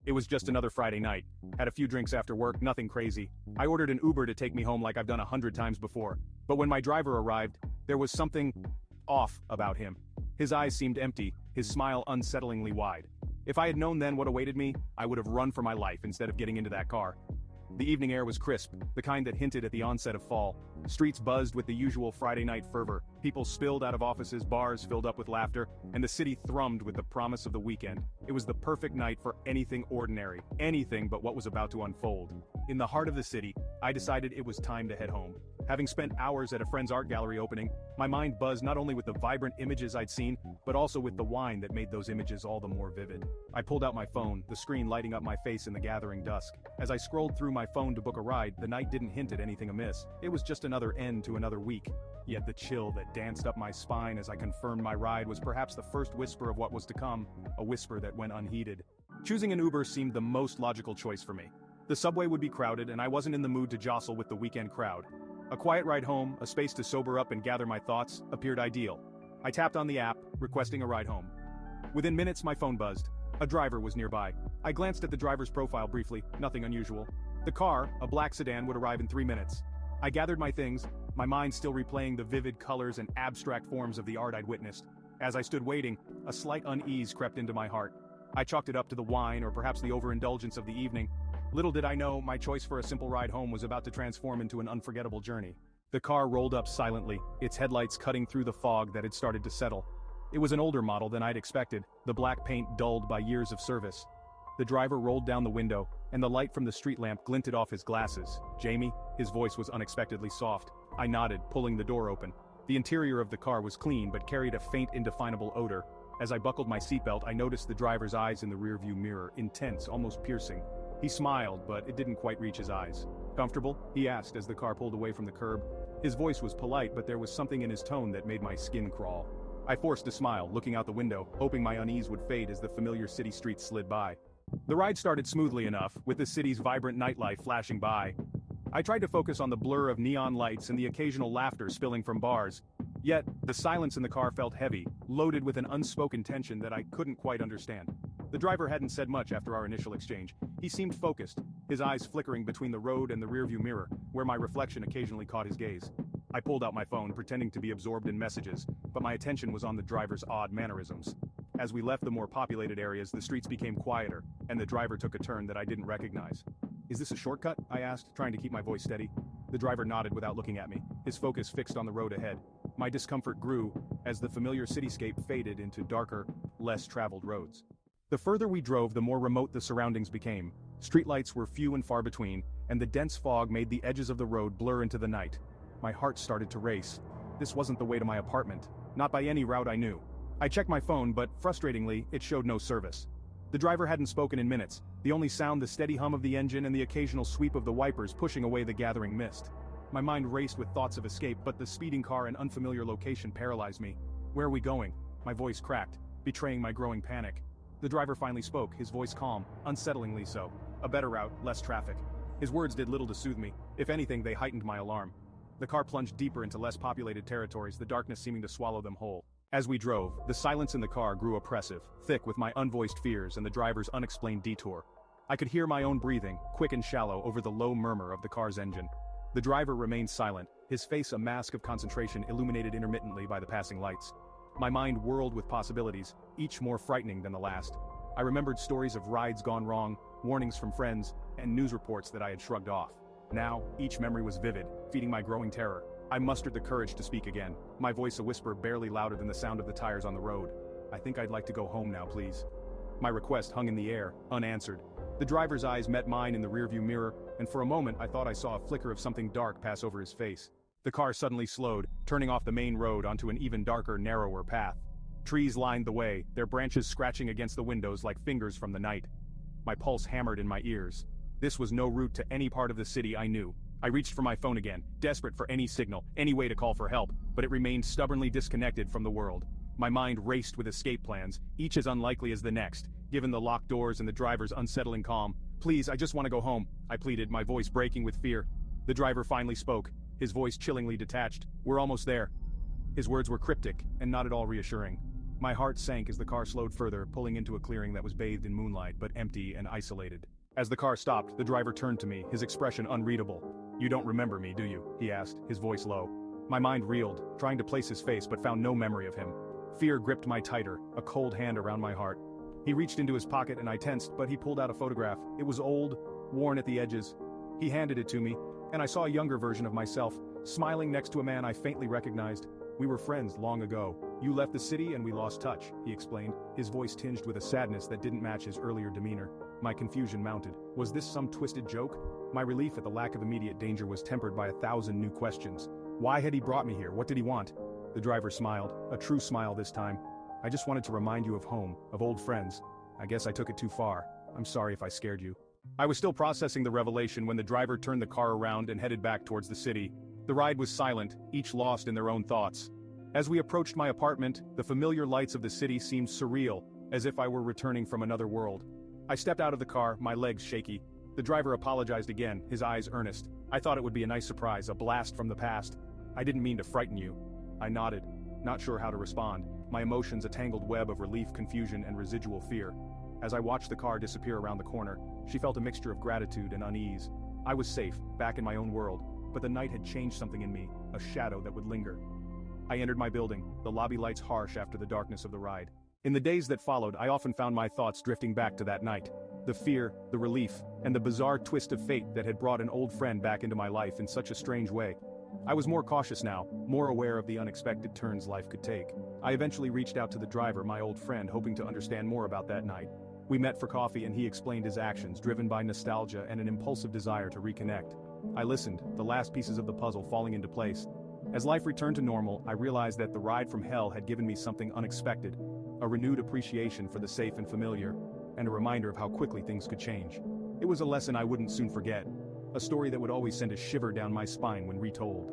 It was just another Friday night. Had a few drinks after work, nothing crazy. I ordered an Uber to take me home like I've done 100 times before. But when my driver arrived, there was something off about him. His eyes seemed empty, his smile unsettlingly wide. If I had known then what awaited me, I would have run for my life instead of getting into that car. The evening air was crisp, the kind that hinted at the onset of fall. Streets buzzed with the usual Friday night fervor. People spilled out of offices, bars filled up with laughter, and the city thrummed with the promise of the weekend. It was the perfect night for anything ordinary, anything but what was about to unfold. In the heart of the city, I decided it was time to head home. Having spent hours at a friend's art gallery opening, my mind buzzed not only with the vibrant images I'd seen, but also with the wine that made those images all the more vivid. I pulled out my phone, the screen lighting up my face in the gathering dusk. As I scrolled through my phone to book a ride, the night didn't hint at anything amiss. It was just another end to another week. Yet the chill that danced up my spine as I confirmed my ride was perhaps the first whisper of what was to come, a whisper that went unheeded. Choosing an Uber seemed the most logical choice for me. The subway would be crowded, and I wasn't in the mood to jostle with the weekend crowd. A quiet ride home, a space to sober up and gather my thoughts, appeared ideal. I tapped on the app, requesting a ride home. Within minutes, my phone buzzed. A driver was nearby. I glanced at the driver's profile briefly, nothing unusual. The car, a black sedan, would arrive in 3 minutes. I gathered my things, my mind still replaying the vivid colors and abstract forms of the art I'd witnessed. As I stood waiting, a slight unease crept into my heart. I chalked it up to the wine or perhaps the overindulgence of the evening. Little did I know, my choice for a simple ride home was about to transform into an unforgettable journey. The car rolled up silently, its headlights cutting through the fog that had started to settle. It was an older model than I'd expected, the black paint dulled by years of service. The driver rolled down the window, and the light from the street lamp glinted off his glasses. "Jamie?" His voice was unexpectedly soft. I nodded, pulling the door open. The interior of the car was clean but carried a faint indefinable odor. As I buckled my seatbelt, I noticed the driver's eyes in the rearview mirror, intense, almost piercing. He smiled, but it didn't quite reach his eyes. "Comfortable?" he asked as the car pulled away from the curb. His voice was polite, but there was something in his tone that made my skin crawl. I forced a smile, looking out the window, hoping my unease would fade as the familiar city streets slid by. The ride started smoothly enough, with the city's vibrant nightlife flashing by. I tried to focus on the blur of neon lights and the occasional laughter spilling from bars. Yet, the silence in the car felt heavy, loaded with an unspoken tension that I couldn't quite understand. The driver hadn't said much after our initial exchange. He seemed focused, his eyes flickering between the road and the rearview mirror, where my reflection occasionally caught his gaze. I pulled out my phone, pretending to be absorbed in messages, but my attention was on the driver's odd mannerisms. As we left the more populated areas, the streets became quieter, and the driver took a turn that I didn't recognize. "Is this a shortcut?" I asked, trying to keep my voice steady. The driver nodded without looking at me, his focus fixed on the road ahead. My discomfort grew as the familiar cityscape faded into darker, less traveled roads. The further we drove, the more remote the surroundings became. Streetlights were few and far between, and the dense fog made the edges of the road blur into the night. My heart started to race. This wasn't the way to my apartment, not by any route I knew. I checked my phone, but frustratingly, it showed no service. The driver hadn't spoken in minutes, the only sound the steady hum of the engine and the occasional sweep of the wipers pushing away the gathering mist. My mind raced with thoughts of escape, but the speeding car and unfamiliar location paralyzed me. "Where are we going?" My voice cracked, betraying my growing panic. The driver finally spoke, his voice calm, unsettlingly so. "A better route, less traffic." His words did little to soothe me. If anything, they heightened my alarm. The car plunged deeper into less populated territories, the darkness seeming to swallow them whole. As we drove, the silence in the car grew oppressive, thick with my unvoiced fears and the driver's unexplained detour. I could hear my own breathing, quick and shallow over the low murmur of the car's engine. The driver remained silent, his face a mask of concentration illuminated intermittently by the passing lights. My mind whirled with possibilities, each more frightening than the last. I remembered stories of rides gone wrong, warnings from friends, and news reports that I had shrugged off. Now, each memory was vivid, feeding my growing terror. I mustered the courage to speak again, my voice a whisper barely louder than the sound of the tires on the road. "I think I'd like to go home now, please." My request hung in the air, unanswered. The driver's eyes met mine in the rearview mirror, and for a moment I thought I saw a flicker of something dark pass over his face. The car suddenly slowed, turning off the main road onto an even darker, narrower path. Trees lined the way, their branches scratching against the windows like fingers from the night. My pulse hammered in my ears. This was no route to any part of the city I knew. I reached for my phone again, desperate for any signal, any way to call for help, but it remained stubbornly disconnected from the world. My mind raced with escape plans, each as unlikely as the next, given the locked doors and the driver's unsettling calm. "Please, I just want to go home," I pleaded, my voice breaking with fear. The driver finally spoke, his voice chillingly detached. "We're almost there." His words were cryptic, and not at all reassuring. My heart sank as the car slowed further, pulling into a clearing that was bathed in moonlight but empty and isolated. As the car stopped, the driver turned to me, his expression unreadable. "You don't remember me, do you?" he asked, his voice low. My mind reeled, trying to place his face but found no memory of him. Fear gripped my tighter, a cold hand around my heart. He reached into his pocket and I tensed, but he pulled out a photograph. It was old, worn at the edges. He handed it to me, and I saw a younger version of myself, smiling next to a man I faintly recognized. "We were friends long ago. You left the city and we lost touch," he explained, his voice tinged with a sadness that didn't match his earlier demeanor. My confusion mounted. Was this some twisted joke? My relief at the lack of immediate danger was tempered by 1,000 new questions. Why had he brought me here? What did he want? The driver smiled, a true smile this time. "I just wanted to remind you of home, of old friends. I guess I took it too far. I'm sorry if I scared you." I was still processing the revelation when the driver turned the car around and headed back towards the city. The ride was silent, each lost in their own thoughts. As we approached my apartment, the familiar lights of the city seemed surreal, as if I were returning from another world. I stepped out of the car, my legs shaky. The driver apologized again, his eyes earnest. "I thought it would be a nice surprise, a blast from the past. I didn't mean to frighten you." I nodded, not sure how to respond, my emotions a tangled web of relief, confusion, and residual fear. As I watched the car disappear around the corner, she felt a mixture of gratitude and unease. I was safe, back in my own world, but the night had changed something in me, a shadow that would linger. I entered my building, the lobby lights harsh after the darkness of the ride. In the days that followed, I often found my thoughts drifting back to that night. The fear, the relief, and the bizarre twist of fate that had brought an old friend back into my life in such a strange way. I was more cautious now, more aware of the unexpected turns life could take. I eventually reached out to the driver, my old friend, hoping to understand more about that night. We met for coffee and he explained his actions, driven by nostalgia and an impulsive desire to reconnect. I listened, the last pieces of the puzzle falling into place. As life returned to normal, I realized that the ride from hell had given me something unexpected, a renewed appreciation for the safe and familiar, and a reminder of how quickly things could change. It was a lesson I wouldn't soon forget, a story that would always send a shiver down my spine when retold.